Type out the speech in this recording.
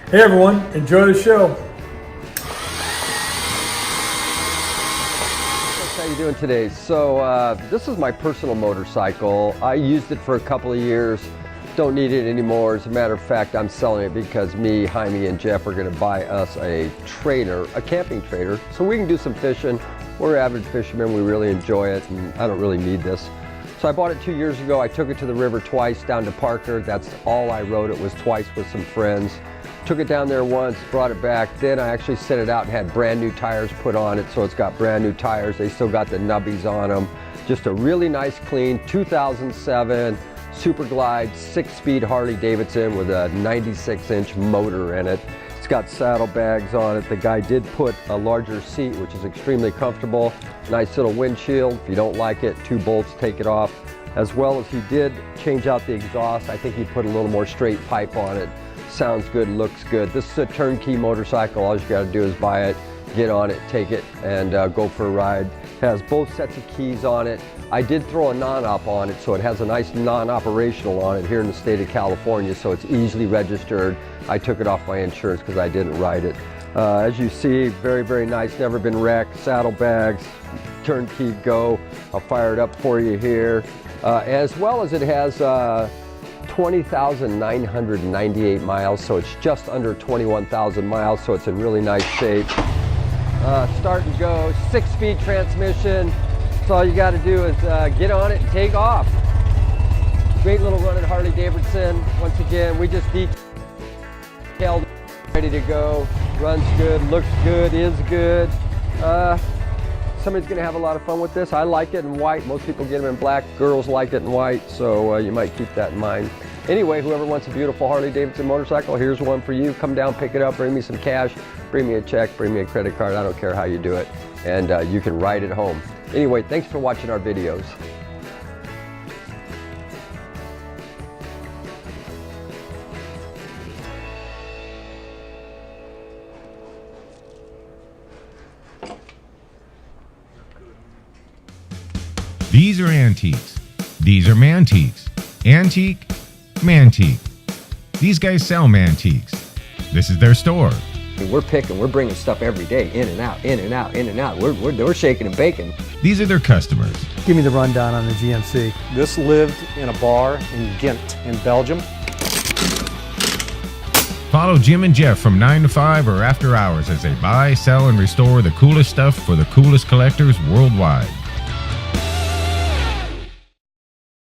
Hey everyone, enjoy the show. How you doing today? So this is my personal motorcycle. I used it for a couple of years. Don't need it anymore. As a matter of fact, I'm selling it because me, Jaime, and Jeff are going to buy us a trailer, a camping trailer, so we can do some fishing. We're avid fishermen. We really enjoy it, and I don't really need this. So I bought it 2 years ago. I took it to the river twice, down to Parker. That's all I rode it was twice with some friends. Took it down there once, brought it back. Then I actually set it out and had brand new tires put on it, so it's got brand new tires. They still got the nubbies on them. Just a really nice, clean 2007 Super Glide 6-speed Harley Davidson with a 96-inch motor in it. It's got saddlebags on it. The guy did put a larger seat, which is extremely comfortable. Nice little windshield. If you don't like it, 2 bolts take it off. As well as he did change out the exhaust. I think he put a little more straight pipe on it. Sounds good, looks good. This is a turnkey motorcycle. All you gotta do is buy it, get on it, take it, and go for a ride. It has both sets of keys on it. I did throw a non-op on it, so it has a nice non-operational on it here in the state of California, so it's easily registered. I took it off my insurance because I didn't ride it. As you see, very, very nice, never been wrecked, saddlebags, turnkey go. I'll fire it up for you here. As well as it has 20,998 miles, so it's just under 21,000 miles, so it's in really nice shape. Start and go, 6-speed transmission. So all you got to do is get on it and take off. Great little run at Harley Davidson. Once again, we just detailed, ready to go. Runs good, looks good, is good. Somebody's going to have a lot of fun with this. I like it in white. Most people get them in black. Girls like it in white, so you might keep that in mind. Anyway, whoever wants a beautiful Harley Davidson motorcycle, here's one for you. Come down, pick it up, bring me some cash, bring me a check, bring me a credit card. I don't care how you do it. And you can ride it home. Anyway, thanks for watching our videos. These are antiques. These are Mantiques. Antique, Mantique. These guys sell Mantiques. This is their store. We're picking, we're bringing stuff every day, in and out, in and out, in and out. We're shaking and baking. These are their customers. Give me the rundown on the GMC. This lived in a bar in Ghent in Belgium. Follow Jim and Jeff from 9 to 5 or after hours as they buy, sell, and restore the coolest stuff for the coolest collectors worldwide.